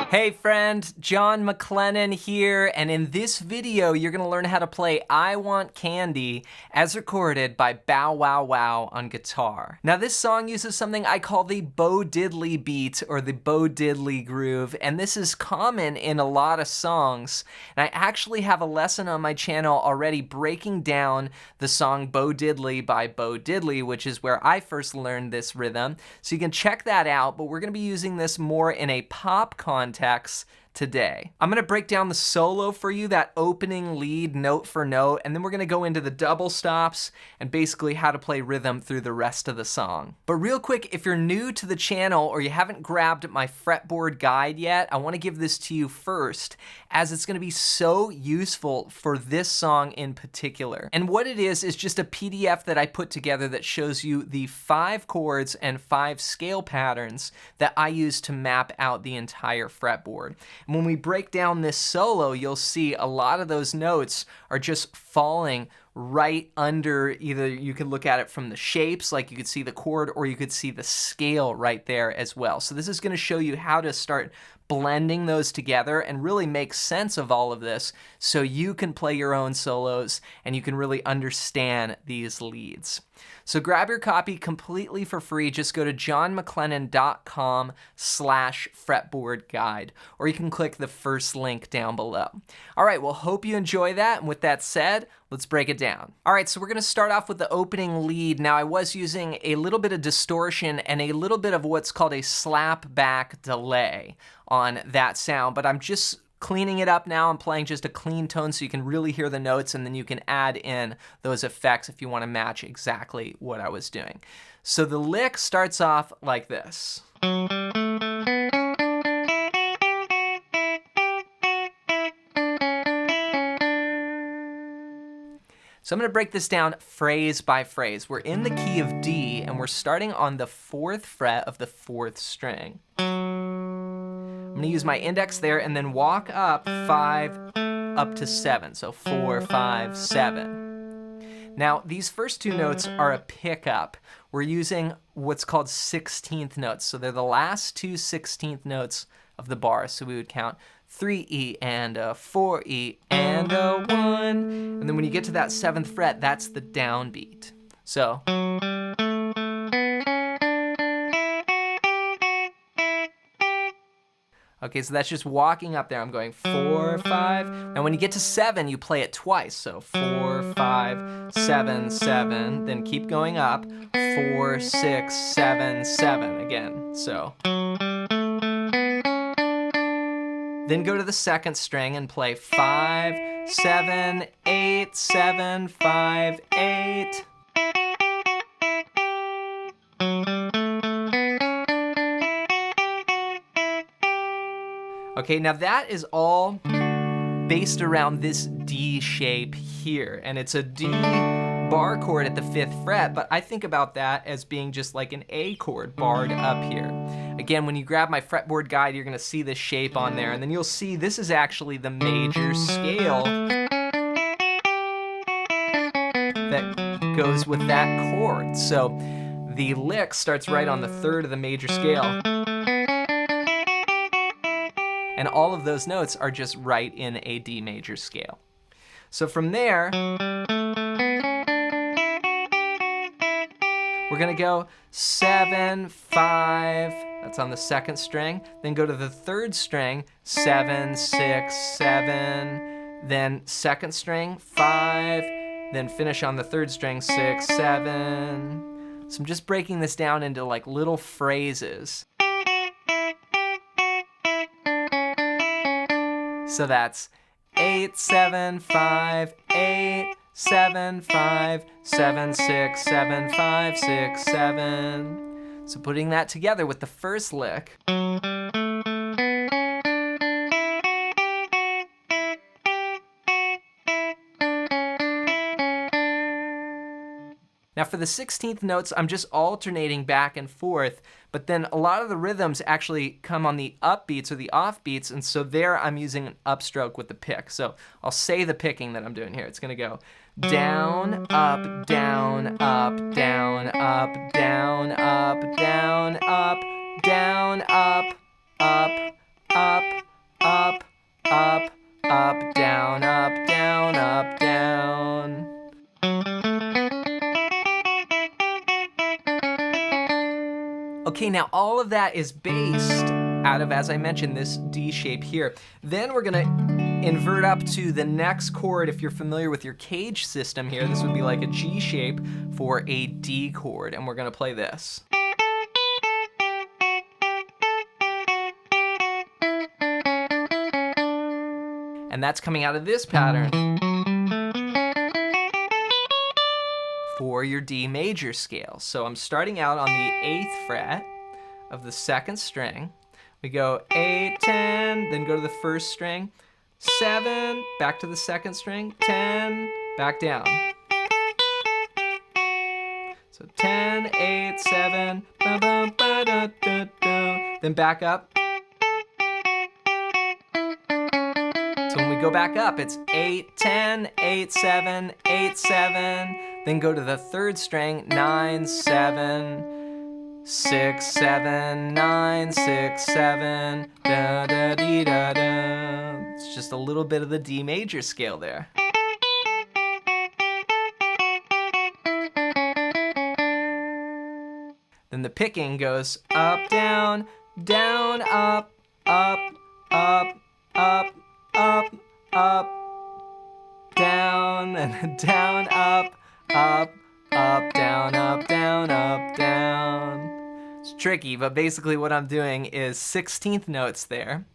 Hey friend, John McLennan here, and in this video you're going to learn how to play I Want Candy as recorded by Bow Wow Wow on guitar. Now this song uses something I call the Bo Diddley beat or the Bo Diddley groove, and this is common in a lot of songs. And I actually have a lesson on my channel already breaking down the song Bo Diddley by Bo Diddley, which is where I first learned this rhythm. So you can check that out, but we're going to be using this more in a pop context today. I'm gonna break down the solo for you, that opening lead note for note, and then we're gonna go into the double stops and basically how to play rhythm through the rest of the song. But real quick, if you're new to the channel or you haven't grabbed my fretboard guide yet, I wanna give this to you first, as it's gonna be so useful for this song in particular. And what it is just a PDF that I put together that shows you the 5 chords and 5 scale patterns that I use to map out the entire fretboard. And when we break down this solo, you'll see a lot of those notes are just falling right under, either you can look at it from the shapes, like you could see the chord, or you could see the scale right there as well. So this is going to show you how to start blending those together and really make sense of all of this so you can play your own solos and you can really understand these leads. So grab your copy completely for free. Just go to johnmclennan.com/fretboard guide, or you can click the first link down below. All right, well, hope you enjoy that. And with that said, let's break it down. All right, so we're gonna start off with the opening lead. Now I was using a little bit of distortion and a little bit of what's called a slap back delay on that sound, but I'm just cleaning it up now. I'm playing just a clean tone so you can really hear the notes, and then you can add in those effects if you want to match exactly what I was doing. So the lick starts off like this. So I'm going to break this down phrase by phrase. We're in the key of D, and we're starting on the 4th fret of the 4th string. I'm going to use my index there and then walk up 5 up to 7. So 4, 5, 7. Now these first 2 notes are a pickup. We're using what's called 16th notes. So they're the last 2 16th notes of the bar. So we would count 3E and a 4E and a 1. And then when you get to that 7th fret, that's the downbeat. So okay, so that's just walking up there. I'm going 4, 5. And when you get to 7, you play it twice. So 4, 5, 7, 7. Then keep going up. 4, 6, 7, 7 again. So then go to the 2nd string and play 5, 7, 8, 7, 5, 8. Okay, now that is all based around this D shape here, and it's a D bar chord at the 5th fret, but I think about that as being just like an A chord barred up here. Again, when you grab my fretboard guide, you're gonna see this shape on there, and then you'll see this is actually the major scale that goes with that chord. So the lick starts right on the 3rd of the major scale. And all of those notes are just right in a D major scale. So from there, we're gonna go 7, 5, that's on the 2nd string, then go to the 3rd string, 7, 6, 7, then 2nd string, 5, then finish on the 3rd string, 6, 7. So I'm just breaking this down into like little phrases. So that's 8, 7, 5, 8, 7, 5, 7, 6, 7, 5, 6, 7. So putting that together with the first lick. Now for the 16th notes, I'm just alternating back and forth, but then a lot of the rhythms actually come on the upbeats or the offbeats, and so there I'm using an upstroke with the pick. So I'll say the picking that I'm doing here. It's gonna go down, up, down, up, down, up, down, up, down, up, down, up, up, up, Okay, now all of that is based out of, as I mentioned, this D shape here. Then we're gonna invert up to the next chord. If you're familiar with your cage system here, this would be like a G shape for a D chord, and we're gonna play this. And that's coming out of this pattern for your D major scale. So I'm starting out on the 8th fret of the 2nd string. We go 8, 10, then go to the 1st string, 7, back to the 2nd string, 10, back down. So 10, 8, 7, ba ba ba da da da, then back up. So when we go back up, it's 8, 10, 8, 7, 8, 7, then go to the 3rd string, 9, 7, 6, 7, 9, 6, 7, da da dee da da. It's just a little bit of the D major scale there. Then the picking goes up, down, down, up, up, up, up, up, up, down, and down, up, up, up, down, up, down, up, down. It's tricky, but basically what I'm doing is 16th notes there,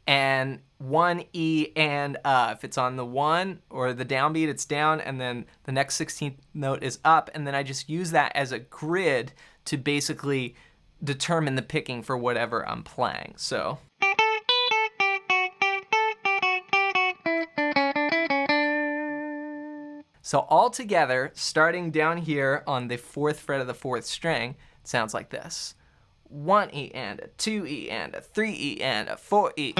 and 1 E and if it's on the 1 or the downbeat, it's down, and then the next 16th note is up, and then I just use that as a grid to basically determine the picking for whatever I'm playing. So. So all together, starting down here on the 4th fret of the 4th string, it sounds like this. 1 E and a 2 E and a 3 E and a 4 E.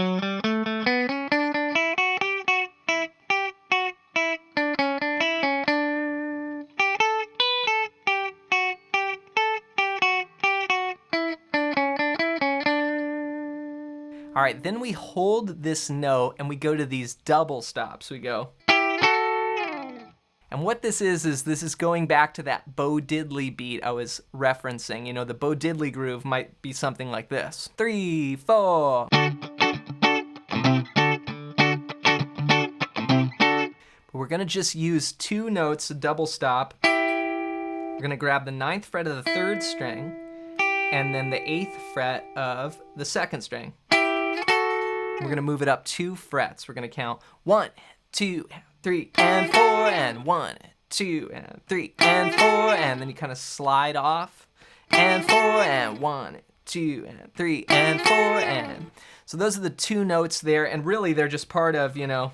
All right, then we hold this note and we go to these double stops. We go. And what this is this is going back to that Bo Diddley beat I was referencing. You know, the Bo Diddley groove might be something like this. 3, 4. But we're gonna just use 2 notes, a double stop. We're gonna grab the 9th fret of the 3rd string and then the 8th fret of the 2nd string. We're gonna move it up 2 frets. We're gonna count 1, 2, 3, and 4, and 1, 2, and 3, and 4, and then you kind of slide off, and 4, and 1, 2, and 3, and 4, and. So those are the 2 notes there, and really they're just part of, you know,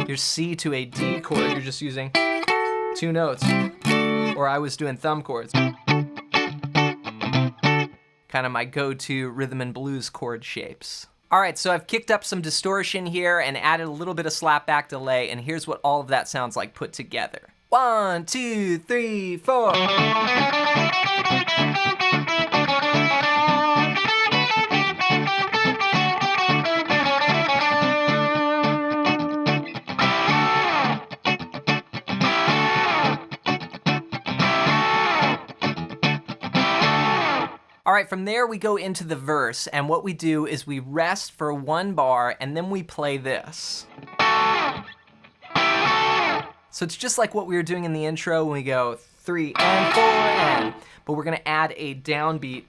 your C to a D chord. You're just using 2 notes, or I was doing thumb chords. Kind of my go-to rhythm and blues chord shapes. All right, so I've kicked up some distortion here and added a little bit of slapback delay, and here's what all of that sounds like put together. 1, 2, 3, 4. All right, from there we go into the verse, and what we do is we rest for 1 bar, and then we play this. So it's just like what we were doing in the intro when we go 3 and 4 and, but we're gonna add a downbeat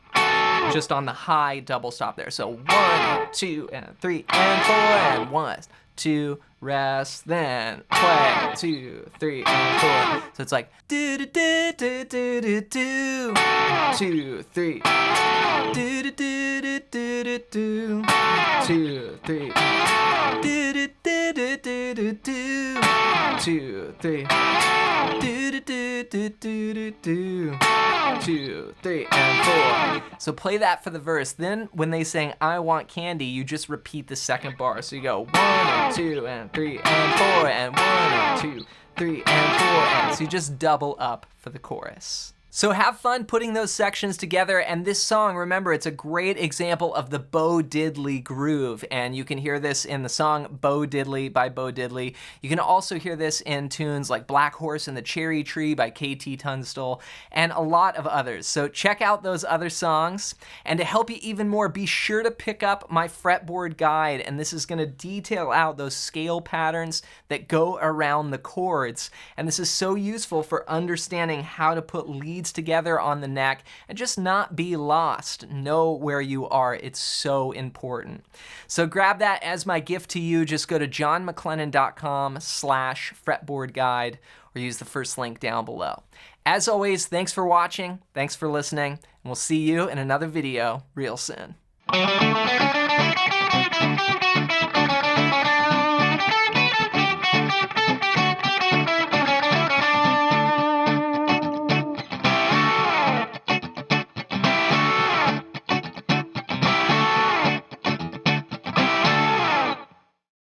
just on the high double stop there. So 1, 2, and 3, and 4, and 1, 2, rest, then play, 2, 3, and 4. So it's like do do do do do do do, 2, 3, do do do do do do do, 2, 3, do do do do do do do, 2, 3, do do do do do do do, 2, 3, and 4. So play that for the verse. Then when they sing "I Want Candy," you just repeat the second bar. So you go 1 and 2 and 3 and 4 and 1 and 2, 3 and 4 and. So you just double up for the chorus. So have fun putting those sections together, and this song, remember, it's a great example of the Bo Diddley groove, and you can hear this in the song Bo Diddley by Bo Diddley. You can also hear this in tunes like Black Horse and the Cherry Tree by KT Tunstall, and a lot of others. So check out those other songs, and to help you even more, be sure to pick up my fretboard guide, and this is going to detail out those scale patterns that go around the chords, and this is so useful for understanding how to put leads together on the neck and just not be lost. Know where you are. It's so important. So grab that as my gift to you. Just go to johnmclennan.com/fretboard guide or use the first link down below. As always, thanks for watching. Thanks for listening. And we'll see you in another video real soon.